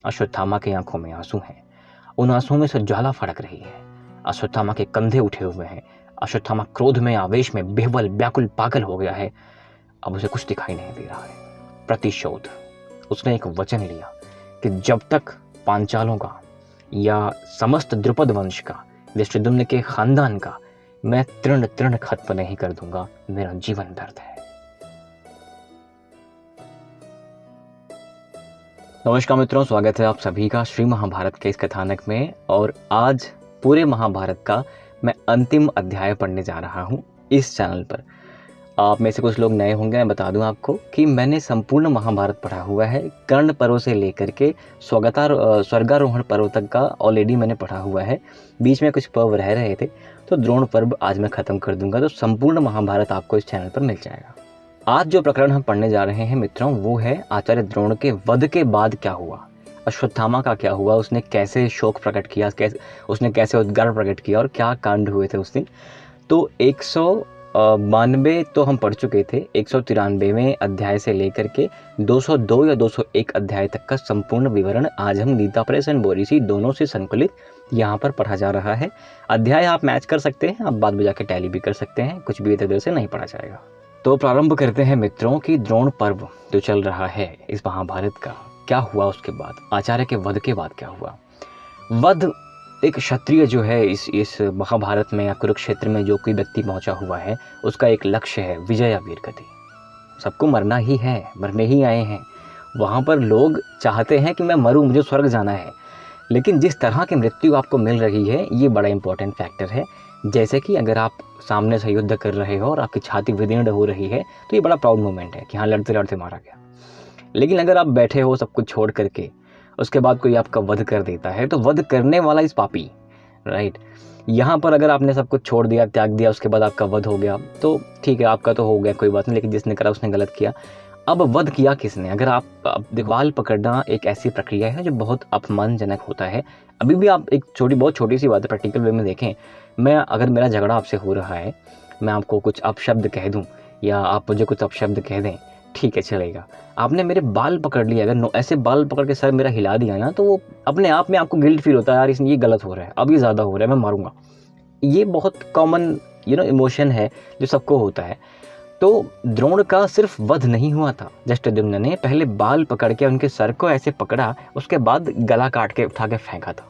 अश्वत्थामा की आंखों में आंसू हैं, उन आंसुओं में से ज्वाला फड़क रही है। अश्वत्थामा के कंधे उठे हुए हैं। अश्वत्थामा क्रोध में, आवेश में बेहवल, व्याकुल, पागल हो गया है। अब उसे कुछ दिखाई नहीं दे रहा है। प्रतिशोध। उसने एक वचन लिया कि जब तक पांचालों का या समस्त द्रुपद वंश का, दृष्टद्युम्न के खानदान का मैं तृण तृण खत्म नहीं कर दूंगा, मेरा जीवन व्यर्थ है। नमस्कार मित्रों, स्वागत है आप सभी का श्री महाभारत के इस कथानक में। और आज पूरे महाभारत का मैं अंतिम अध्याय पढ़ने जा रहा हूँ इस चैनल पर। आप में से कुछ लोग नए होंगे, मैं बता दूं आपको कि मैंने संपूर्ण महाभारत पढ़ा हुआ है। कर्ण पर्व से लेकर के स्वर्गारोहण पर्व तक का ऑलरेडी मैंने पढ़ा हुआ है। बीच में कुछ पर्व रह रहे थे, तो द्रोण पर्व आज मैं ख़त्म कर दूंगा, तो संपूर्ण महाभारत आपको इस चैनल पर मिल जाएगा। आज जो प्रकरण हम पढ़ने जा रहे हैं मित्रों, वो है आचार्य द्रोण के वध के बाद क्या हुआ, अश्वत्थामा का क्या हुआ, उसने कैसे शोक प्रकट किया, उसने कैसे उद्गार प्रकट किया और क्या कांड हुए थे उस दिन। तो 192 तो हम पढ़ चुके थे। 193वें अध्याय से लेकर के 202 या 201 अध्याय तक का संपूर्ण विवरण आज हम गीता प्रेस एंड बोरिसी दोनों से संकलित यहाँ पर पढ़ा जा रहा है। अध्याय आप मैच कर सकते हैं, आप बाद में जाके टैली भी कर सकते हैं, कुछ भी इधर से नहीं पढ़ा जाएगा। तो प्रारंभ करते हैं मित्रों कि द्रोण पर्व जो चल रहा है इस महाभारत का, क्या हुआ उसके बाद, आचार्य के वध के बाद क्या हुआ। वध एक क्षत्रिय जो है इस महाभारत में या कुरुक्षेत्र में जो कोई व्यक्ति पहुंचा हुआ है, उसका एक लक्ष्य है विजय या वीरगति। सबको मरना ही है, मरने ही आए हैं। वहाँ पर लोग चाहते हैं कि मैं मरूं, मुझे स्वर्ग जाना है, लेकिन जिस तरह की मृत्यु आपको मिल रही है ये बड़ा इंपॉर्टेंट फैक्टर है। जैसे कि अगर आप सामने से युद्ध कर रहे हो और आपकी छाती विदीर्ण हो रही है, तो ये बड़ा प्राउड मोमेंट है कि हाँ, लड़ते लड़ते मारा गया। लेकिन अगर आप बैठे हो सब कुछ छोड़ करके, उसके बाद कोई आपका वध कर देता है, तो वध करने वाला इस पापी, राइट। यहाँ पर अगर आपने सब कुछ छोड़ दिया, त्याग दिया, उसके बाद आपका वध हो गया, तो ठीक है, आपका तो हो गया, कोई बात नहीं। लेकिन जिसने करा उसने गलत किया। अब वध किया किसने? अगर आप बाल पकड़ना एक ऐसी प्रक्रिया है जो बहुत अपमानजनक होता है। अभी भी आप एक बहुत छोटी सी बात है, प्रैक्टिकल वे में देखें। अगर मेरा झगड़ा आपसे हो रहा है, मैं आपको कुछ अपशब्द कह दूं या आप मुझे कुछ अपशब्द कह दें, ठीक है, चलेगा। आपने मेरे बाल पकड़ लिए, अगर ऐसे बाल पकड़ के सर मेरा हिला दिया ना, तो वो अपने आप में आपको गिल्ट फील होता है, यार इसने ये गलत हो रहा है, अब ये ज़्यादा हो रहा है, मैं मारूंगा। ये बहुत कॉमन इमोशन है जो सबको होता है। तो द्रोण का सिर्फ वध नहीं हुआ था, दृष्टद्युम्न ने पहले बाल पकड़ के उनके सर को ऐसे पकड़ा, उसके बाद गला काट के उठा के फेंका था।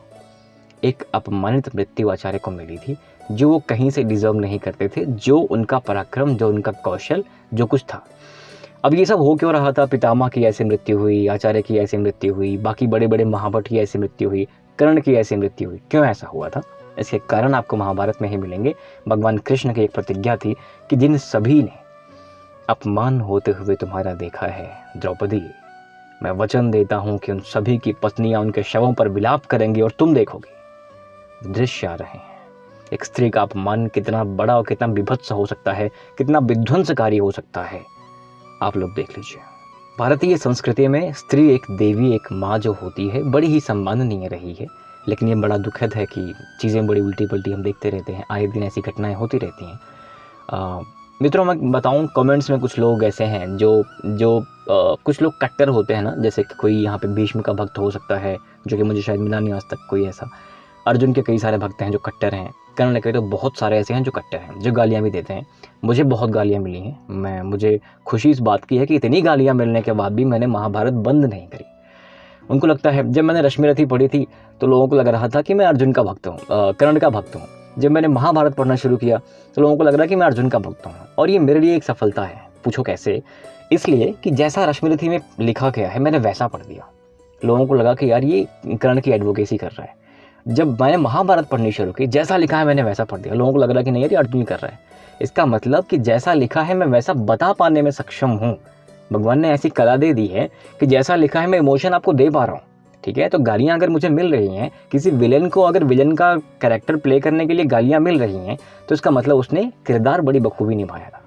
एक अपमानित मृत्यु आचार्य को मिली थी जो वो कहीं से डिजर्व नहीं करते थे, जो उनका पराक्रम, जो उनका कौशल, जो कुछ था। अब ये सब हो क्यों रहा था? पितामह की ऐसी मृत्यु हुई, आचार्य की ऐसी मृत्यु हुई, बाकी बड़े बड़े महाभट की ऐसी मृत्यु हुई, कर्ण की ऐसी मृत्यु हुई। क्यों ऐसा हुआ था? इसके कारण आपको महाभारत में ही मिलेंगे। भगवान कृष्ण की एक प्रतिज्ञा थी कि जिन सभी ने अपमान होते हुए तुम्हारा देखा है द्रौपदी, मैं वचन देता हूं कि उन सभी की पत्नियां उनके शवों पर विलाप करेंगी और तुम देखोगे। दृश्य आ रहे हैं। एक स्त्री का अपमान कितना बड़ा और कितना विभत्स हो सकता है, कितना विध्वंसकारी हो सकता है, आप लोग देख लीजिए। भारतीय संस्कृति में स्त्री एक देवी, एक माँ जो होती है, बड़ी ही सम्माननीय रही है। लेकिन ये बड़ा दुखद है कि चीज़ें बड़ी उल्टी पल्टी हम देखते रहते हैं, आए दिन ऐसी घटनाएं होती रहती हैं। मित्रों, मैं बताऊं, कमेंट्स में कुछ लोग ऐसे हैं जो कुछ लोग कट्टर होते हैं ना, जैसे कि कोई यहाँ पे भीष्म का भक्त हो सकता है, जो कि मुझे शायद मिला नहीं आज तक कोई ऐसा। अर्जुन के कई सारे भक्त हैं जो कट्टर हैं, कर्ण के तो बहुत सारे ऐसे हैं जो कट्टर हैं, जो गालियाँ भी देते हैं। मुझे बहुत गालियाँ मिली हैं। मुझे खुशी इस बात की है कि इतनी गालियाँ मिलने के बाद भी मैंने महाभारत बंद नहीं करी। उनको लगता है, जब मैंने रश्मिरथी पढ़ी थी तो लोगों को लग रहा था कि मैं अर्जुन का भक्त हूँ, कर्ण का भक्त हूँ। जब मैंने महाभारत पढ़ना शुरू किया तो लोगों को लग रहा है कि मैं अर्जुन का भक्त हूँ। और ये मेरे लिए एक सफलता है। पूछो कैसे? इसलिए कि जैसा रश्मिरथी में लिखा गया है मैंने वैसा पढ़ दिया। लोगों को लगा कि यार ये कर्ण की एडवोकेसी कर रहा है। जब मैंने महाभारत पढ़नी शुरू की, जैसा लिखा है मैंने वैसा पढ़ दिया। लोगों को लग रहा है कि नहीं यार ये अर्जुन कर रहा है। इसका मतलब कि जैसा लिखा है मैं वैसा बता पाने में सक्षम हूँ। भगवान ने ऐसी कला दे दी है कि जैसा लिखा है मैं इमोशन आपको दे पा रहा हूँ। ठीक है, तो गालियाँ अगर मुझे मिल रही हैं, किसी विलेन को अगर विलेन का कैरेक्टर प्ले करने के लिए गालियाँ मिल रही हैं, तो इसका मतलब उसने किरदार बड़ी बखूबी निभाया था।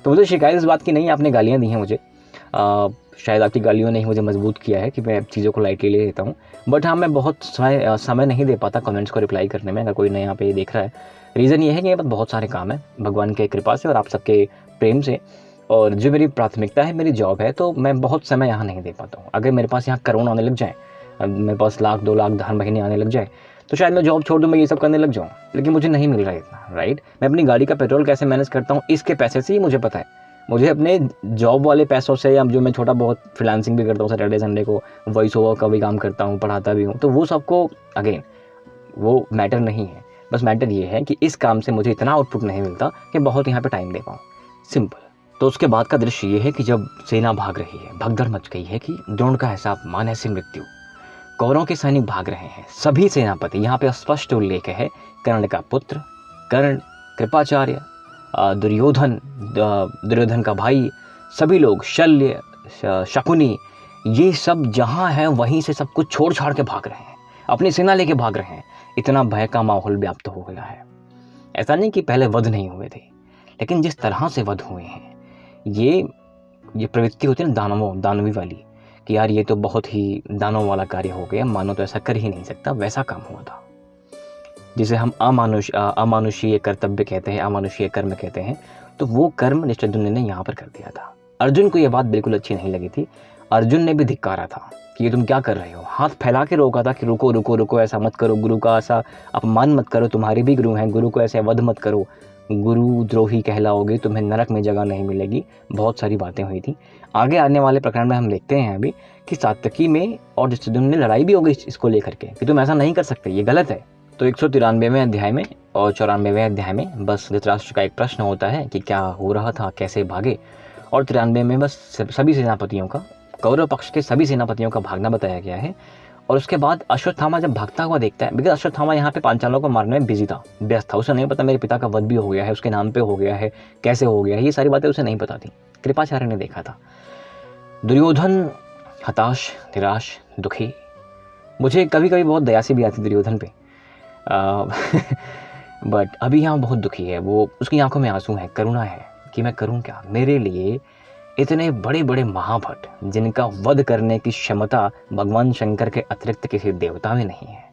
तो मुझे शिकायत इस बात की नहीं, आपने गालियाँ दी हैं मुझे, शायद आपकी गालियों ने ही मुझे मजबूत किया है कि मैं चीज़ों को लाइटली ले लेता हूँ। बट हाँ, मैं बहुत समय नहीं दे पाता कमेंट्स को रिप्लाई करने में। अगर कोई नया पे देख रहा है, रीज़न ये है कि मेरे पास बहुत सारे काम है भगवान के कृपा से और आप सबके प्रेम से, और जो मेरी प्राथमिकता है, मेरी जॉब है, तो मैं बहुत समय यहाँ नहीं दे पाता हूँ। अगर मेरे पास यहाँ करोड़ आने लग जाएँ मेरे पास 1 लाख 2 लाख हर महीने आने लग जाए तो शायद मैं जॉब छोड़ दूँ, मैं ये सब करने लग जाऊँ, लेकिन मुझे नहीं मिल रहा है इतना, राइट। मैं अपनी गाड़ी का पेट्रोल कैसे मैनेज करता हूँ इसके पैसे से ही मुझे पता है। मुझे अपने जॉब वाले पैसों से, या जो मैं छोटा बहुत फ्रीलांसिंग भी करता हूँ सैटरडे संडे को, वॉइस ओवर का भी काम करता हूँ, पढ़ाता भी हूँ, तो वो सबको अगेन वो मैटर नहीं है। बस मैटर ये है कि इस काम से मुझे इतना आउटपुट नहीं मिलता कि बहुत यहाँ पे टाइम दे पाऊँ, सिंपल। तो उसके बाद का दृश्य ये है कि जब सेना भाग रही है, भगदड़ मच गई है कि द्रोण का ऐसा अपमान, ऐसी मृत्यु, कौरवों के सैनिक भाग रहे हैं, सभी सेनापति, यहाँ पे स्पष्ट उल्लेख है कर्ण का पुत्र कर्ण, कृपाचार्य, दुर्योधन का भाई, सभी लोग, शल्य, शकुनी, ये सब जहाँ हैं वहीं से सब कुछ छोड़ छाड़ के भाग रहे हैं, अपनी सेना लेके भाग रहे हैं। इतना भय का माहौल व्याप्त हो गया है। ऐसा नहीं कि पहले वध नहीं हुए थे, लेकिन जिस तरह से वध हुए हैं, ये प्रवृत्ति होती है ना दानवी वाली, कि यार ये तो बहुत ही दानव वाला कार्य हो गया, मानो तो ऐसा कर ही नहीं सकता, वैसा काम हुआ था, जिसे हम अमानुषीय कर्तव्य कहते हैं, अमानुषीय कर्म कहते हैं। तो वो कर्म धृष्टद्युम्न ने यहाँ पर कर दिया था। अर्जुन को ये बात बिल्कुल अच्छी नहीं लगी थी। अर्जुन ने भी धिक्कारा था कि ये तुम क्या कर रहे हो, हाथ फैला के रोका था कि रुको रुको रुको, ऐसा मत करो, गुरु का ऐसा अपमान मत करो, तुम्हारे भी गुरु हैं, गुरु को ऐसे वध मत करो, गुरु द्रोही कहलाओगे, तुम्हें नरक में जगह नहीं मिलेगी, बहुत सारी बातें हुई थी। आगे आने वाले प्रकरण में हम देखते हैं अभी कि सात्यकी में और धृष्टद्युम्न ने लड़ाई भी हो गई इसको लेकर के कि तुम ऐसा नहीं कर सकते, ये गलत है। तो 193वें अध्याय में और 94वें अध्याय में बस धृतराष्ट्र का एक प्रश्न होता है कि क्या हो रहा था, कैसे भागे, और 93 में बस सभी सेनापतियों का, कौरव पक्ष के सभी सेनापतियों का भागना बताया गया है। और उसके बाद अश्वत्थामा जब भागता हुआ देखता है, बिकॉज अश्वत्थामा यहाँ पे पांचालों को मारने में बिजी था, व्यस्त था, उसे नहीं पता मेरे पिता का वध भी हो गया है, उसके नाम पे हो गया है, कैसे हो गया है, ये सारी बातें उसे नहीं पता थी। कृपाचार्य ने देखा था। दुर्योधन हताश, निराश, दुखी, मुझे कभी कभी बहुत दया सी भी आती दुर्योधन पे, बट अभी यहाँ बहुत दुखी है वो, उसकी आंखों में आंसू है, करुणा है कि मैं करूँ क्या, मेरे लिए इतने बड़े बड़े महाभट जिनका वध करने की क्षमता भगवान शंकर के अतिरिक्त किसी देवता में नहीं है,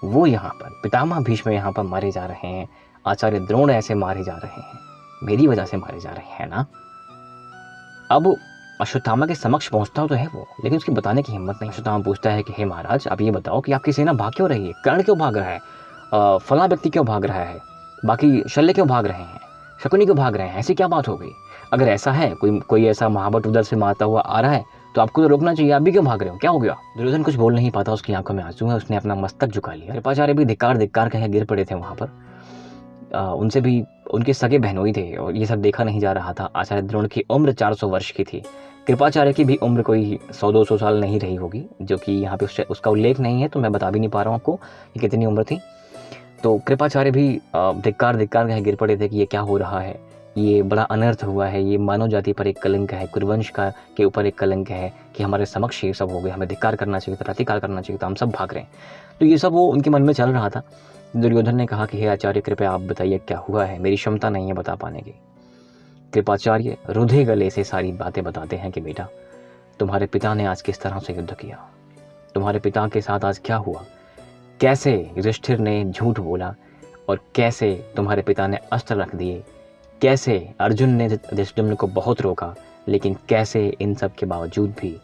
वो यहाँ पर पितामह भीष्म यहाँ पर मारे जा रहे हैं, आचार्य द्रोण ऐसे मारे जा रहे हैं, मेरी वजह से मारे जा रहे हैं ना। अब अश्वत्थामा के समक्ष पहुंचता तो है वो, लेकिन उसकी बताने की हिम्मत नहीं। अश्वत्थामा पूछता है कि हे महाराज, आप ये बताओ कि आपकी सेना भाग क्यों रही है, कर्ण क्यों भाग रहा है, फला व्यक्ति क्यों भाग रहा है, बाकी शल्य क्यों भाग रहे हैं, शकुनी क्यों भाग रहे हैं, ऐसी क्या बात हो गई। अगर ऐसा है, कोई ऐसा महाभट उधर से मारता हुआ आ रहा है तो आपको तो रोकना चाहिए, आप भी क्यों भाग रहे हो, क्या हो गया। दुर्योधन कुछ बोल नहीं पाता, उसकी आंखों में आंसू है, उसने अपना मस्तक झुका लिया। कृपाचार्य भी धिक्कार कहे गिर पड़े थे वहां पर। उनसे भी उनके सगे बहनोई थे और ये सब देखा नहीं जा रहा था। आचार्य द्रोण की उम्र 400 वर्ष की थी, कृपाचार्य की भी उम्र कोई 100-200 साल नहीं रही होगी, जो कि यहाँ पे उसका उल्लेख नहीं है, तो मैं बता भी नहीं पा रहा हूँ आपको कि कितनी उम्र थी। तो कृपाचार्य भी धिक्कार कहे गिर पड़े थे कि ये क्या हो रहा है, ये बड़ा अनर्थ हुआ है, ये मानव जाति पर एक कलंक है, कुरुवंश का के ऊपर एक कलंक है कि हमारे समक्ष ये सब हो गया, हमें धिक्कार करना चाहिए था, प्रतिकार करना चाहिए था, हम सब भाग रहे हैं। तो ये सब वो उनके मन में चल रहा था। दुर्योधन ने कहा कि हे आचार्य, कृपया आप बताइए क्या हुआ है, मेरी क्षमता नहीं है बता पाने की। कृपाचार्य रुधे गले से सारी बातें बताते हैं कि बेटा, तुम्हारे पिता ने आज किस तरह से युद्ध किया, तुम्हारे पिता के साथ आज क्या हुआ, कैसे युधिष्ठिर ने झूठ बोला और कैसे तुम्हारे पिता ने अस्त्र रख दिए, कैसे अर्जुन ने धृष्टद्युम्न को बहुत रोका, लेकिन कैसे इन सब के बावजूद भी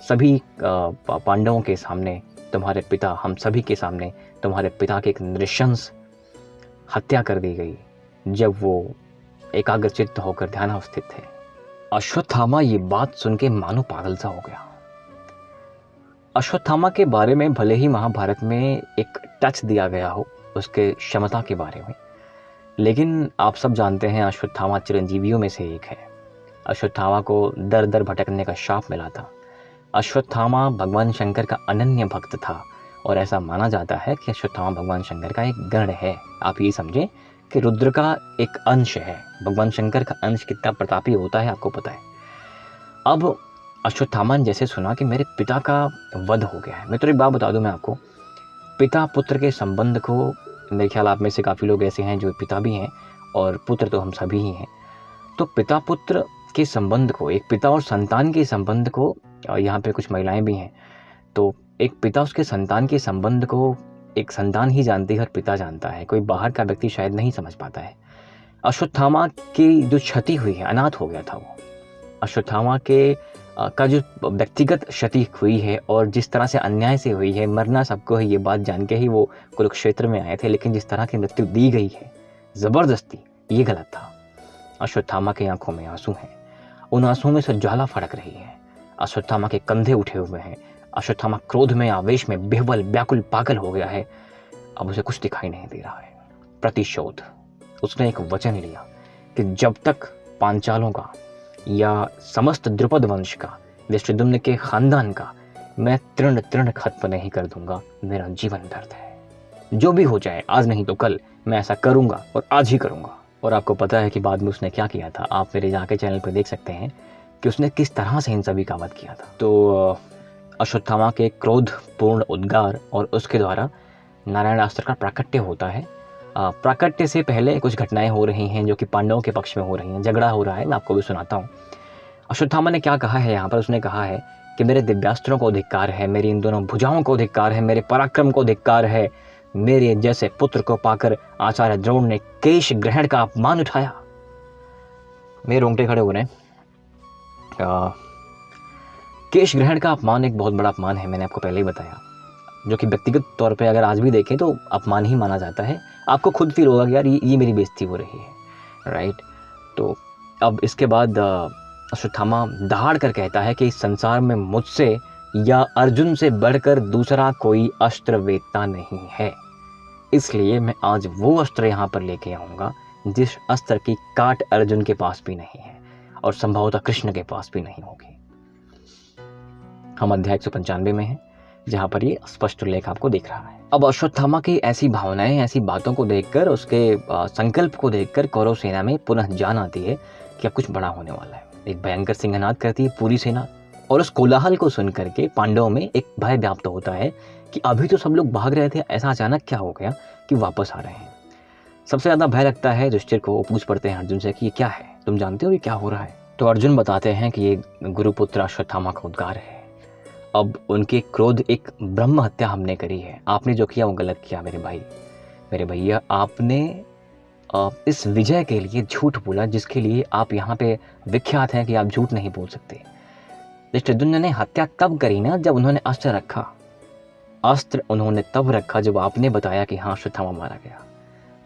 सभी पांडवों के सामने तुम्हारे पिता, हम सभी के सामने तुम्हारे पिता की एक नृशंस हत्या कर दी गई जब वो एकाग्रचित्त होकर ध्यानावस्थित थे। अश्वत्थामा ये बात सुन के मानो पागल सा हो गया। अश्वत्थामा के बारे में भले ही महाभारत में एक टच दिया गया हो उसके क्षमता के बारे में, लेकिन आप सब जानते हैं अश्वत्थामा चिरंजीवियों में से एक है। अश्वत्थामा को दर दर भटकने का शाप मिला था। अश्वत्थामा भगवान शंकर का अनन्य भक्त था और ऐसा माना जाता है कि अश्वत्थामा भगवान शंकर का एक गण है। आप ये समझें कि रुद्र का एक अंश है। भगवान शंकर का अंश कितना प्रतापी होता है आपको पता है। अब अश्वत्थामा ने जैसे सुना कि मेरे पिता का वध हो गया है, मैं तो एक बात बता दूं मैं आपको, पिता पुत्र के संबंध को, मेरे ख्याल आप में से काफ़ी लोग ऐसे हैं जो पिता भी हैं और पुत्र तो हम सभी ही हैं, तो पिता पुत्र के संबंध को, एक पिता और संतान के संबंध को, यहाँ पे कुछ महिलाएं भी हैं, तो एक पिता उसके संतान के संबंध को एक संतान ही जानती है और पिता जानता है, कोई बाहर का व्यक्ति शायद नहीं समझ पाता है। अश्वत्थामा की जो क्षति हुई है, अनाथ हो गया था वो। अश्वत्थामा के का जो व्यक्तिगत क्षति हुई है और जिस तरह से अन्याय से हुई है, मरना सबको है ये बात जान के ही वो कुरुक्षेत्र में आए थे, लेकिन जिस तरह की मृत्यु दी गई है ज़बरदस्ती, ये गलत था। अश्वत्थामा की आंखों में आंसू हैं, उन आंसुओं में से ज्वाला फड़क रही है। अश्वत्थामा के कंधे उठे हुए हैं। अश्वत्थामा क्रोध में, आवेश में बेहवल, व्याकुल, पागल हो गया है। अब उसे कुछ दिखाई नहीं दे रहा है। प्रतिशोध। उसने एक वचन लिया कि जब तक पांचालों का या समस्त द्रुपद वंश का, दृष्टद्युम्न के खानदान का मैं तृण तृण खत्म नहीं कर दूंगा, मेरा जीवन व्यर्थ है। जो भी हो जाए, आज नहीं तो कल मैं ऐसा करूंगा और आज ही करूंगा। और आपको पता है कि बाद में उसने क्या किया था। आप मेरे जाके चैनल पर देख सकते हैं कि उसने किस तरह से इन सभी का वध किया था। तो अश्वत्थामा के क्रोधपूर्ण उद्गार और उसके द्वारा नारायणास्त्र का प्राकट्य होता है। प्राकट्य से पहले कुछ घटनाएं हो रही हैं जो कि पांडवों के पक्ष में हो रही हैं। झगड़ा हो रहा है, मैं आपको भी सुनाता हूँ। अश्वत्थामा ने क्या कहा है यहाँ पर। उसने कहा है कि मेरे दिव्यास्त्रों को धिक्कार है, मेरी इन दोनों भुजाओं को धिक्कार है, मेरे पराक्रम को धिक्कार है। मेरे जैसे पुत्र को पाकर आचार्य द्रोण ने केश ग्रहण का अपमान उठाया। मेरे रोंगटे खड़े हो रहे हैं। केश ग्रहण का अपमान एक बहुत बड़ा अपमान है, मैंने आपको पहले ही बताया, जो कि व्यक्तिगत तौर पे अगर आज भी देखें तो अपमान ही माना जाता है। आपको खुद फील होगा कि यार ये मेरी बेइज्जती हो रही है, राइट। तो अब इसके बाद अश्वत्थामा दहाड़ कर कहता है कि इस संसार में मुझसे या अर्जुन से बढ़कर दूसरा कोई अस्त्र वेत्ता नहीं है, इसलिए मैं आज वो अस्त्र यहाँ पर लेके आऊँगा जिस अस्त्र की काट अर्जुन के पास भी नहीं है और संभवतः कृष्ण के पास भी नहीं होगी। हम अध्याय 195 में हैं, जहाँ पर ये स्पष्ट उल्लेख आपको दिख रहा है। अब अश्वत्थामा की ऐसी भावनाएं, ऐसी बातों को देखकर, उसके संकल्प को देखकर कौरव सेना में पुनः जान आती है कि अब कुछ बड़ा होने वाला है। एक भयंकर सिंहनाद करती है पूरी सेना, और उस कोलाहल को सुन करके पांडवों में एक भय व्याप्त होता है कि अभी तो सब लोग भाग रहे थे, ऐसा अचानक क्या हो गया कि वापस आ रहे हैं। सबसे ज्यादा भय लगता है युधिष्ठिर को। पूछ पड़ते हैं अर्जुन से कि ये क्या है, तुम जानते हो ये क्या हो रहा है? तो अर्जुन बताते हैं कि ये गुरुपुत्र अश्वत्थामा का उद्गार है। अब उनके क्रोध, एक ब्रह्म हत्या हमने करी है, आपने जो किया वो गलत किया मेरे भाई, मेरे भैया। आपने इस विजय के लिए झूठ बोला, जिसके लिए आप यहाँ पे विख्यात हैं कि आप झूठ नहीं बोल सकते। दृष्टद्युम्न ने हत्या तब करी ना जब उन्होंने अस्त्र रखा। अस्त्र उन्होंने तब रखा जब आपने बताया कि हाँ अश्वत्थामा मारा गया।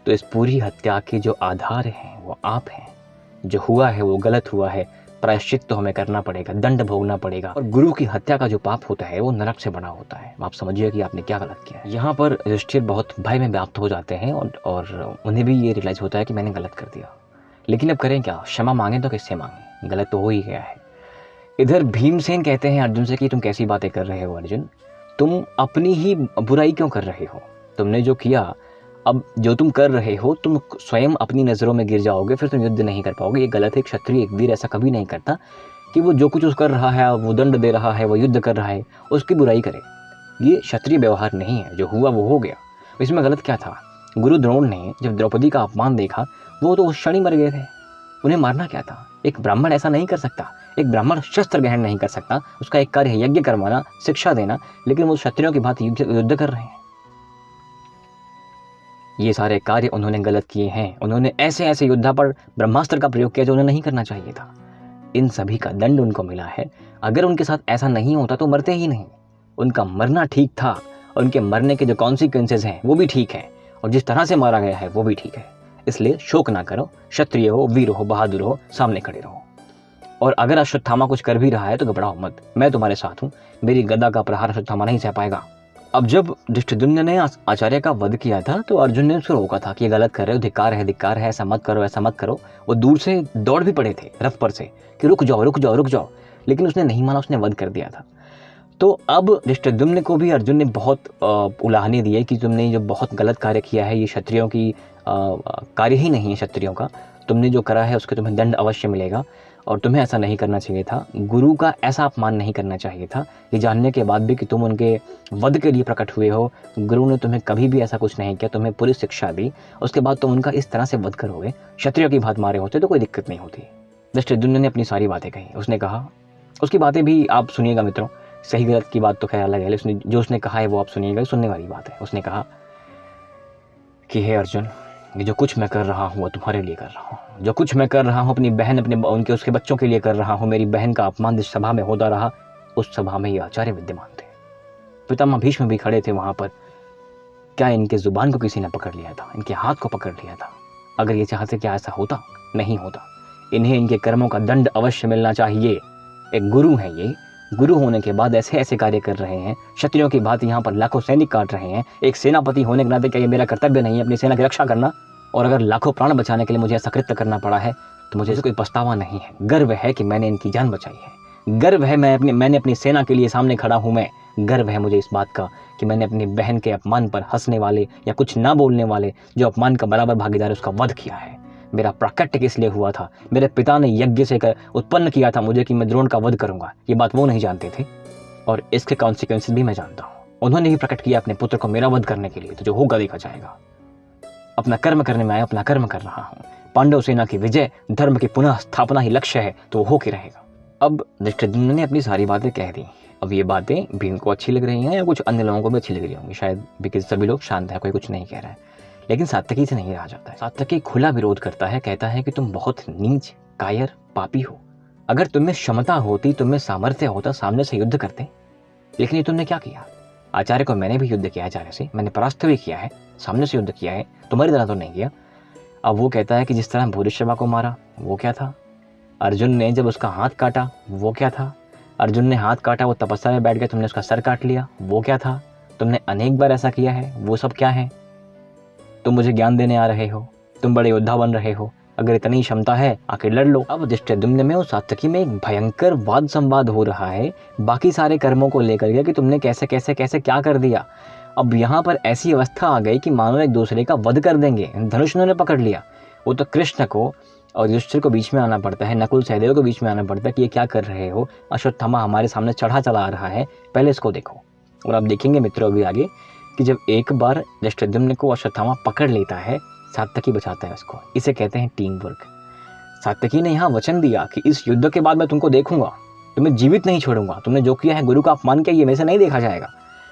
तो इस पूरी हत्या के जो आधार हैं वो आप हैं। जो हुआ है वो गलत हुआ है, प्रायश्चित तो हमें करना पड़ेगा, दंड भोगना पड़ेगा। और गुरु की हत्या का जो पाप होता है वो नरक से बड़ा होता है। आप समझिए कि आपने क्या गलत किया है। यहाँ पर युधिष्ठिर बहुत भय में व्याप्त हो जाते हैं और उन्हें भी ये रियलाइज होता है कि मैंने गलत कर दिया, लेकिन अब करें क्या? क्षमा मांगे तो किससे मांगे, गलत तो हो ही गया है। इधर भीमसेन कहते हैं अर्जुन से कि तुम कैसी बातें कर रहे हो अर्जुन, तुम अपनी ही बुराई क्यों कर रहे हो? तुमने जो किया, अब जो तुम कर रहे हो, तुम स्वयं अपनी नज़रों में गिर जाओगे, फिर तुम युद्ध नहीं कर पाओगे। ये गलत है। एक क्षत्रिय, एक वीर ऐसा कभी नहीं करता कि वो जो कुछ उस कर रहा है, वो दंड दे रहा है, वो युद्ध कर रहा है, उसकी बुराई करे। ये क्षत्रिय व्यवहार नहीं है। जो हुआ वो हो गया, इसमें गलत क्या था? गुरु द्रोण ने जब द्रौपदी का अपमान देखा, वो तो उस क्षण ही मर गए थे। उन्हें मारना क्या था? एक ब्राह्मण ऐसा नहीं कर सकता। एक ब्राह्मण शस्त्र ग्रहण नहीं कर सकता। उसका एक कार्य है यज्ञ करवाना, शिक्षा देना, लेकिन वो क्षत्रियों की भांति युद्ध कर रहे हैं। ये सारे कार्य उन्होंने गलत किए हैं। उन्होंने ऐसे ऐसे योद्धा पर ब्रह्मास्त्र का प्रयोग किया जो उन्हें नहीं करना चाहिए था। इन सभी का दंड उनको मिला है। अगर उनके साथ ऐसा नहीं होता तो मरते ही नहीं। उनका मरना ठीक था, उनके मरने के जो कॉन्सिक्वेंसेज हैं वो भी ठीक है, और जिस तरह से मारा गया है वो भी ठीक है। इसलिए शोक ना करो। क्षत्रिय हो, वीर हो, बहादुर हो, सामने खड़े रहो। और अगर अश्वत्थामा कुछ कर भी रहा है तो घबराओ मत, मैं तुम्हारे साथ हूँ। मेरी गदा का प्रहार अश्वत्थामा नहीं सह पाएगा। अब जब दृष्टद्युम्न ने आचार्य का वध किया था तो अर्जुन ने उसको रोका था कि ये गलत कर रहे हो, धिक्कार है, ऐसा मत करो, ऐसा मत करो। वो दूर से दौड़ भी पड़े थे रथ पर से कि रुक जाओ रुक जाओ रुक जाओ, लेकिन उसने नहीं माना, उसने वध कर दिया था। तो अब दृष्टद्युम्न को भी अर्जुन ने बहुत उलाहने दिए कि तुमने जो बहुत गलत कार्य किया है, ये क्षत्रियों की कार्य ही नहीं है। क्षत्रियों का तुमने जो करा है उसके तुम्हें दंड अवश्य मिलेगा, और तुम्हें ऐसा नहीं करना चाहिए था। गुरु का ऐसा अपमान नहीं करना चाहिए था। ये जानने के बाद भी कि तुम उनके वध के लिए प्रकट हुए हो, गुरु ने तुम्हें कभी भी ऐसा कुछ नहीं किया, तुम्हें पूरी शिक्षा दी, उसके बाद तुम उनका इस तरह से वध करोगे, क्षत्रियों की बात मारे होते तो कोई दिक्कत नहीं होती। दृष्टद्युम्न ने अपनी सारी बातें कही। उसने कहा, उसकी बातें भी आप सुनिएगा मित्रों, सही गलत की बात तो खैर अलग है, जो उसने कहा है वो आप सुनिएगा, सुनने वाली बात है। उसने कहा कि हे अर्जुन, ये जो कुछ मैं कर रहा हूँ वो तुम्हारे लिए कर रहा हूँ। जो कुछ मैं कर रहा हूँ अपनी बहन, उनके उसके बच्चों के लिए कर रहा हूँ। मेरी बहन का अपमान जिस सभा में होता रहा, उस सभा में ये आचार्य विद्यमान थे, पितामह भीष्म भी खड़े थे वहाँ पर। क्या इनके जुबान को किसी ने पकड़ लिया था? इनके हाथ को पकड़ लिया था? अगर ये चाहते क्या ऐसा होता? नहीं होता। इन्हें इनके कर्मों का दंड अवश्य मिलना चाहिए। एक गुरु है ये, गुरु होने के बाद ऐसे ऐसे कार्य कर रहे हैं, क्षत्रियों की बात यहाँ पर लाखों सैनिक काट रहे हैं। एक सेनापति होने के नाते क्या ये मेरा कर्तव्य नहीं है अपनी सेना की रक्षा करना? और अगर लाखों प्राण बचाने के लिए मुझे ऐसा कृत्य करना पड़ा है तो मुझे कोई पछतावा नहीं है। गर्व है कि मैंने इनकी जान बचाई है। गर्व है मैंने अपनी सेना के लिए सामने खड़ा हूँ। मैं गर्व है मुझे इस बात का कि मैंने अपनी बहन के अपमान पर हंसने वाले या कुछ ना बोलने वाले, जो अपमान का बराबर भागीदार है, उसका वध किया है। मेरा प्राकट्य किस लिए हुआ था? मेरे पिता ने यज्ञ से उत्पन्न किया था मुझे कि मैं द्रोण का वध करूंगा। ये बात वो नहीं जानते थे और इसके कॉन्सिक्वेंसेस भी मैं जानता हूँ। उन्होंने ही प्रकट किया अपने पुत्र को मेरा वध करने के लिए, तो जो होगा देखा जाएगा। अपना कर्म करने में आया, अपना कर्म कर रहा हूँ। पांडव सेना की विजय, धर्म की पुनः स्थापना ही लक्ष्य है, तो वो हो के रहेगा। अब धृष्टद्युम्न ने अपनी सारी बातें कह दी। अब ये बातें भीम को अच्छी लग रही हैं या कुछ अन्य लोगों को भी अच्छी लग रही होंगी शायद, बिकॉज सभी लोग शांत है, कोई कुछ नहीं कह रहा है। लेकिन सात्यकी से नहीं रहा जाता है। सात्यकी खुला विरोध करता है, कहता है कि तुम बहुत नीच, कायर, पापी हो। अगर तुम्हें क्षमता होती, तुम्हें सामर्थ्य होता, सामने से युद्ध करते, लेकिन ये तुमने क्या किया? आचार्य को मैंने भी युद्ध किया है, आचार्य से मैंने परास्त भी किया है, सामने से युद्ध किया है, तुम्हारी तरह तो नहीं किया। अब वो कहता है कि जिस तरह भूरिश्रवा को मारा वो क्या था? अर्जुन ने जब उसका हाथ काटा वो क्या था? अर्जुन ने हाथ काटा, वो तपस्या में बैठ गया, तुमने उसका सर काट लिया, वो क्या था? तुमने अनेक बार ऐसा किया है, वो सब क्या है? तुम मुझे ज्ञान देने आ रहे हो, तुम बड़े योद्धा बन रहे हो, अगर इतनी क्षमता है आके लड़ लो। अब धृष्टद्युम्न में और सात्यकी में एक भयंकर वाद संवाद हो रहा है बाकी सारे कर्मों को लेकर के कि तुमने कैसे कैसे कैसे क्या कर दिया। अब यहाँ पर ऐसी अवस्था आ गई कि मानो एक दूसरे का वध कर देंगे। धनुष उन्होंने पकड़ लिया, वो तो कृष्ण को और युधिष्ठिर को बीच में आना पड़ता है, नकुल सहदेव को बीच में आना पड़ता है कि ये क्या कर रहे हो, अश्वत्थामा हमारे सामने चढ़ा चला आ रहा है, पहले इसको देखो। और आप देखेंगे मित्रों अभी आगे कि जब एक बार धृष्टद्युम्न को अश्वत्थामा पकड़ लेता है, सात्यकी बचाता है उसको। इसे कहते हैं टीम वर्क। सात्यकी ने यहाँ वचन दिया कि इस युद्ध के बाद मैं तुमको देखूंगा, तुम्हें जीवित नहीं छोड़ूंगा, तुमने जो किया है, गुरु का अपमान किया, ये मेरे से नहीं देखा जाएगा।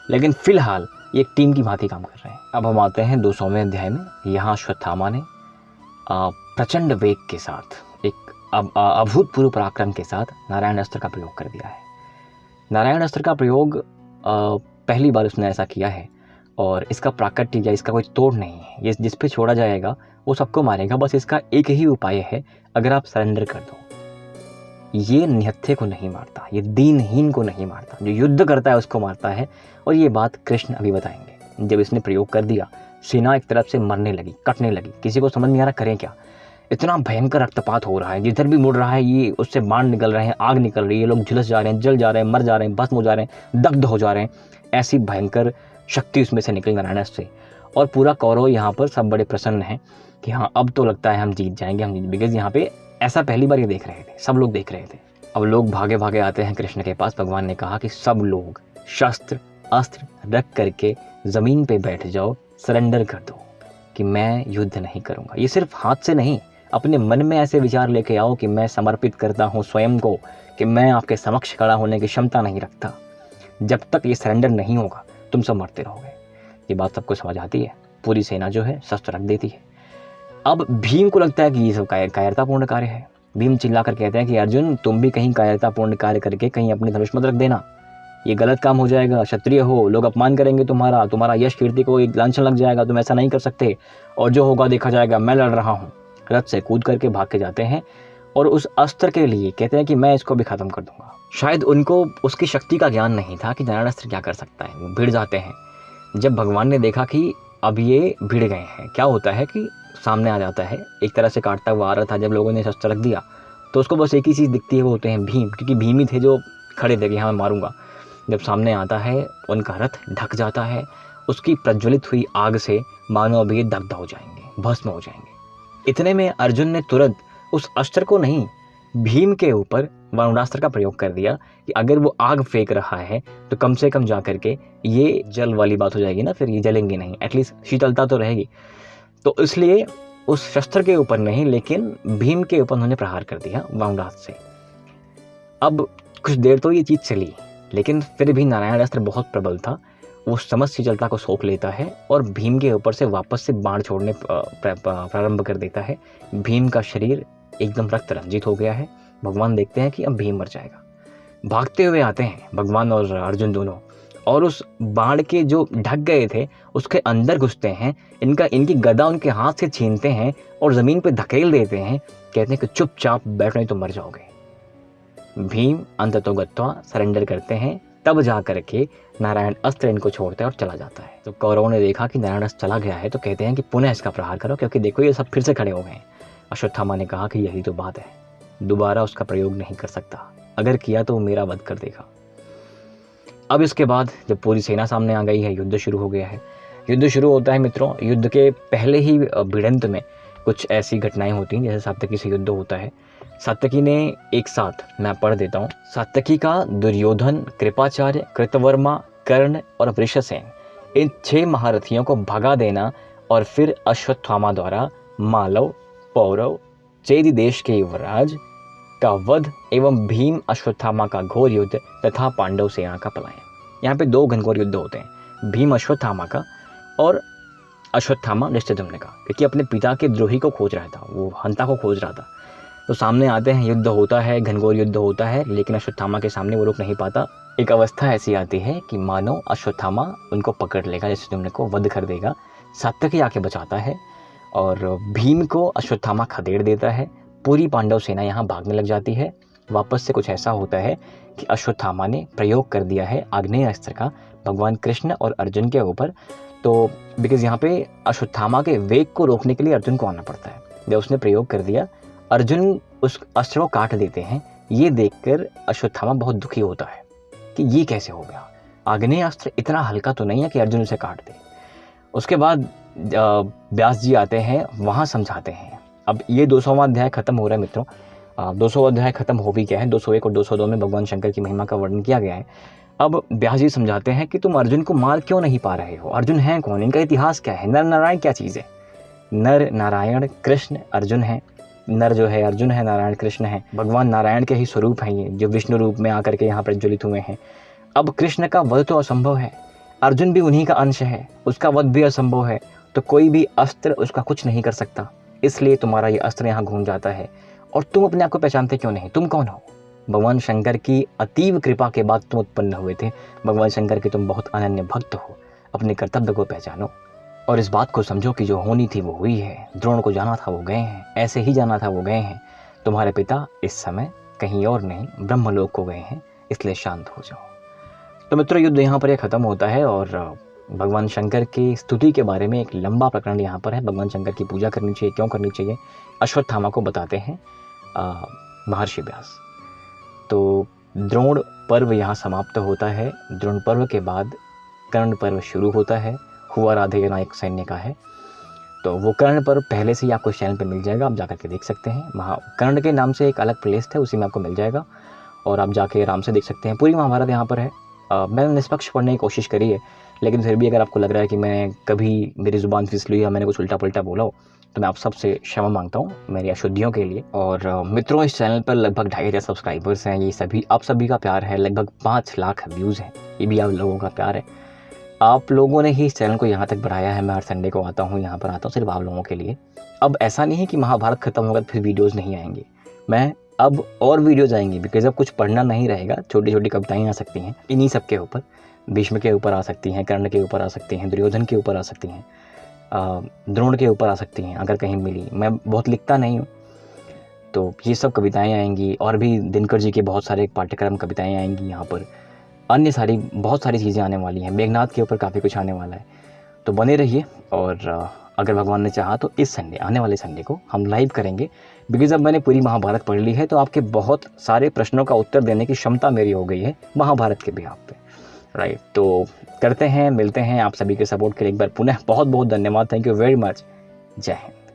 लेकिन फिलहाल ये एक टीम की भांति काम कर रहे हैं। अब हम आते हैं 200वें अध्याय में। यहाँ अश्वत्थामा ने प्रचंड वेग के साथ, एक अभूतपूर्व पराक्रम के साथ नारायण अस्त्र का प्रयोग कर दिया है। नारायण अस्त्र का प्रयोग पहली बार उसने ऐसा किया है और इसका प्राकट्य या इसका कोई तोड़ नहीं है। ये जिस पे छोड़ा जाएगा वो सबको मारेगा। बस इसका एक ही उपाय है, अगर आप सरेंडर कर दो। ये निहत्थे को नहीं मारता, ये दीनहीन को नहीं मारता, जो युद्ध करता है उसको मारता है। और ये बात कृष्ण अभी बताएंगे। जब इसने प्रयोग कर दिया, सेना एक तरफ से मरने लगी, कटने लगी, किसी को समझ नहीं आ रहा करें क्या। इतना भयंकर रक्तपात हो रहा है, जिधर भी मुड़ रहा है ये उससे बाण निकल रहे हैं, आग निकल रही है, लोग झुलस जा रहे हैं, जल जा रहे हैं, मर जा रहे हैं, भस्म हो जा रहे हैं, दग्ध हो जा रहे हैं। ऐसी भयंकर शक्ति उसमें से निकली नारायण से। और पूरा कौरव यहाँ पर सब बड़े प्रसन्न हैं कि हाँ अब तो लगता है हम जीत जाएंगे, हम जीत। बिकॉज यहाँ पे ऐसा पहली बार ये देख रहे थे, सब लोग देख रहे थे। अब लोग भागे भागे आते हैं कृष्ण के पास। भगवान ने कहा कि सब लोग शस्त्र अस्त्र रख करके जमीन पे बैठ जाओ, सरेंडर कर दो कि मैं युद्ध नहीं करूंगा। ये सिर्फ हाथ से नहीं, अपने मन में ऐसे विचार लेके आओ कि मैं समर्पित करता हूँ स्वयं को, कि मैं आपके समक्ष खड़ा होने की क्षमता नहीं रखता। जब तक ये सरेंडर नहीं होगा तुम सब मरते रहोगे। ये बात सबको समझ आती है। पूरी सेना जो है शस्त्र रख देती है। अब भीम को लगता है कि ये सब कायरतापूर्ण कार्य है। भीम चिल्लाकर कहते हैं कि अर्जुन तुम भी कहीं कायरतापूर्ण कार्य करके कहीं अपने धनुष मत रख देना, ये गलत काम हो जाएगा। क्षत्रिय हो, लोग अपमान करेंगे तुम्हारा यश कीर्ति को एक लांछन लग जाएगा, तुम ऐसा नहीं कर सकते, और जो होगा देखा जाएगा, मैं लड़ रहा हूँ। रथ से कूद करके भाग के जाते हैं और उस अस्त्र के लिए कहते हैं कि मैं इसको भी खत्म कर दूंगा। शायद उनको उसकी शक्ति का ज्ञान नहीं था कि नारायण अस्त्र क्या कर सकता है। वो भिड़ जाते हैं। जब भगवान ने देखा कि अब ये भिड़ गए हैं, क्या होता है कि सामने आ जाता है, एक तरह से काटता हुआ आ रहा था। जब लोगों ने शस्त्र रख दिया तो उसको बस एक ही चीज़ दिखती है, वो होते हैं भीम, क्योंकि भीम ही थे जो खड़े थे कि हाँ मैं मारूंगा। जब सामने आता है उनका रथ ढक जाता है, उसकी प्रज्वलित हुई आग से मानो अभी दग्ध हो जाएंगे, भस्म हो जाएंगे। इतने में अर्जुन ने तुरंत उस अस्त्र को नहीं, भीम के ऊपर वरुणास्त्र का प्रयोग कर दिया कि अगर वो आग फेंक रहा है तो कम से कम जा करके ये जल वाली बात हो जाएगी ना, फिर ये जलेंगे नहीं, एटलीस्ट शीतलता तो रहेगी। तो इसलिए उस शस्त्र के ऊपर नहीं, लेकिन भीम के ऊपर उन्होंने प्रहार कर दिया वरुणास्त्र से। अब कुछ देर तो ये चीज़ चली, लेकिन फिर भी नारायण अस्त्र बहुत प्रबल था। वो समस्त शीतलता को सोख लेता है और भीम के ऊपर से वापस से बाण छोड़ने प्रारंभ कर देता है। भीम का शरीर एकदम रक्त रंजित हो गया है। भगवान देखते हैं कि अब भीम मर जाएगा। भागते हुए आते हैं भगवान और अर्जुन दोनों, और उस बाण के जो ढक गए थे उसके अंदर घुसते हैं। इनकी गदा उनके हाथ से छीनते हैं और ज़मीन पे धकेल देते हैं। कहते हैं कि चुपचाप बैठो नहीं तो मर जाओगे। भीम अंततोगत्वा सरेंडर करते हैं। तब जा करके नारायण अस्त्र इनको छोड़ता है और चला जाता है। तो कौरवों ने देखा कि नारायण अस्त्र चला गया है तो कहते हैं कि पुनः इसका प्रहार करो, क्योंकि देखो ये सब फिर से खड़े हो गए हैं। अश्वत्थामा ने कहा कि यही तो बात है, दोबारा उसका प्रयोग नहीं कर सकता, अगर किया तो वो मेरा वध कर देगा। अब इसके बाद जब पूरी सेना सामने आ गई है, युद्ध शुरू हो गया है। युद्ध शुरू होता है मित्रों, युद्ध के पहले ही भिड़ंत में कुछ ऐसी घटनाएं होती हैं जैसे सात्यकी से युद्ध होता है। सात्यकी ने एक साथ, मैं पढ़ देता हूँ, सात्यकी का दुर्योधन, कृपाचार्य, कृतवर्मा, कर्ण और वृषसेन, इन 6 महारथियों को भगा देना और फिर अश्वत्थामा द्वारा मालव, पौरव, चेदी देश के युवराज का वध एवं भीम अश्वत्थामा का घोर युद्ध तथा पांडव सेना का पलायन। यहाँ पे 2 घनघोर युद्ध होते हैं, भीम अश्वत्थामा का और अश्वत्थामा धृष्टद्युम्न का, क्योंकि अपने पिता के द्रोही को खोज रहा था, वो हंता को खोज रहा था। तो सामने आते हैं, युद्ध होता है, घनघोर युद्ध होता है, लेकिन अश्वत्थामा के सामने वो रुक नहीं पाता। एक अवस्था ऐसी आती है कि मानो अश्वत्थामा उनको पकड़ लेगा, धृष्टद्युम्न को वध कर देगा। सात्यकी आके बचाता है और भीम को अश्वत्थामा खदेड़ देता है। पूरी पांडव सेना यहाँ भागने लग जाती है। वापस से कुछ ऐसा होता है कि अश्वत्थामा ने प्रयोग कर दिया है आग्नेय अस्त्र का भगवान कृष्ण और अर्जुन के ऊपर। तो बिकॉज यहाँ पे अश्वत्थामा के वेग को रोकने के लिए अर्जुन को आना पड़ता है। जब उसने प्रयोग कर दिया, अर्जुन उस अस्त्र को काट देते हैं। ये देखकर अश्वत्थामा बहुत दुखी होता है कि ये कैसे हो गया, आग्नेय अस्त्र इतना हल्का तो नहीं है कि अर्जुन उसे काट दे। उसके बाद व्यास जी आते हैं, वहाँ समझाते हैं। अब ये 200वां अध्याय खत्म हो रहा है मित्रों। 200वां अध्याय खत्म हो भी गया है। 201 और 202 में भगवान शंकर की महिमा का वर्णन किया गया है। अब व्यास जी समझाते हैं कि तुम अर्जुन को मार क्यों नहीं पा रहे हो, अर्जुन है कौन, इनका इतिहास क्या है, नर नारायण क्या चीज़ है। नर नारायण कृष्ण अर्जुन है। नर जो है अर्जुन है, नारायण कृष्ण है। भगवान नारायण के ही स्वरूप हैं ये, जो विष्णु रूप में आकर के यहाँ प्रज्वलित हुए हैं। अब कृष्ण का वध तो असंभव है, अर्जुन भी उन्हीं का अंश है, उसका वध भी असंभव है, तो कोई भी अस्त्र उसका कुछ नहीं कर सकता। इसलिए तुम्हारा ये अस्त्र यहाँ घूम जाता है। और तुम अपने आप को पहचानते क्यों नहीं, तुम कौन हो? भगवान शंकर की अतीव कृपा के बाद तुम उत्पन्न हुए थे। भगवान शंकर के तुम बहुत अनन्य भक्त हो। अपने कर्तव्य को पहचानो और इस बात को समझो कि जो होनी थी वो हुई है। द्रोण को जाना था वो गए हैं, ऐसे ही जाना था वो गए हैं। तुम्हारे पिता इस समय कहीं और नहीं, ब्रह्मलोक को गए हैं, इसलिए शांत हो जाओ। तो मित्रों, युद्ध यहाँ पर खत्म होता है और भगवान शंकर की स्तुति के बारे में एक लंबा प्रकरण यहाँ पर है। भगवान शंकर की पूजा करनी चाहिए, क्यों करनी चाहिए, अश्वत्थामा को बताते हैं महर्षि व्यास। तो द्रोण पर्व यहाँ समाप्त होता है। द्रोण पर्व के बाद कर्ण पर्व शुरू होता है। हुआ राधे नायक सैन्य का है। तो वो कर्ण पर्व पहले से ही आपको इस चैनल पे मिल जाएगा, आप जाकर के देख सकते हैं। कर्ण के नाम से एक अलग प्लेलिस्ट है, उसी में आपको मिल जाएगा और आप जाके आराम से देख सकते हैं। पूरी महाभारत यहाँ पर है। मैंने निष्पक्ष पढ़ने की कोशिश करी है, लेकिन फिर भी अगर आपको लग रहा है कि मैं कभी मेरी ज़ुबान फिसली या मैंने कुछ उल्टा पुल्टा बोला हो तो मैं आप सबसे क्षमा मांगता हूँ मेरी अशुद्धियों के लिए। और मित्रों, इस चैनल पर लगभग 2,500 सब्सक्राइबर्स हैं। ये सभी आप सभी का प्यार है। लगभग 5 लाख व्यूज़ हैं, ये भी आप लोगों का प्यार है। आप लोगों ने ही इस चैनल को यहाँ तक बढ़ाया है। मैं हर संडे को आता हूँ, यहाँ पर आता हूँ सिर्फ आप लोगों के लिए। अब ऐसा नहीं है कि महाभारत खत्म होगा तो फिर वीडियोज़ नहीं आएंगे। मैं अब और वीडियोज़ आएंगी, बिकॉज अब कुछ पढ़ना नहीं रहेगा। छोटी छोटी कविताएँ आ सकती हैं इन्हीं सब के ऊपर, भीष्म के ऊपर आ सकती हैं, कर्ण के ऊपर आ सकती हैं, दुर्योधन के ऊपर आ सकती हैं, द्रोण के ऊपर आ सकती हैं अगर कहीं मिली। मैं बहुत लिखता नहीं हूँ, तो ये सब कविताएं आएंगी। और भी दिनकर जी के बहुत सारे पाठ्यक्रम कविताएं आएंगी यहाँ पर। अन्य सारी बहुत सारी चीज़ें आने वाली हैं। मेघनाथ के ऊपर काफ़ी कुछ आने वाला है, तो बने रहिए। और अगर भगवान ने चाहा तो इस संडे, आने वाले संडे को हम लाइव करेंगे, बिकॉज अब मैंने पूरी महाभारत पढ़ ली है। तो आपके बहुत सारे प्रश्नों का उत्तर देने की क्षमता मेरी हो गई है महाभारत के बिहाफ पे, राइट। तो करते हैं, मिलते हैं। आप सभी के सपोर्ट के लिए एक बार पुनः बहुत बहुत धन्यवाद। Thank you very much. जय हिंद।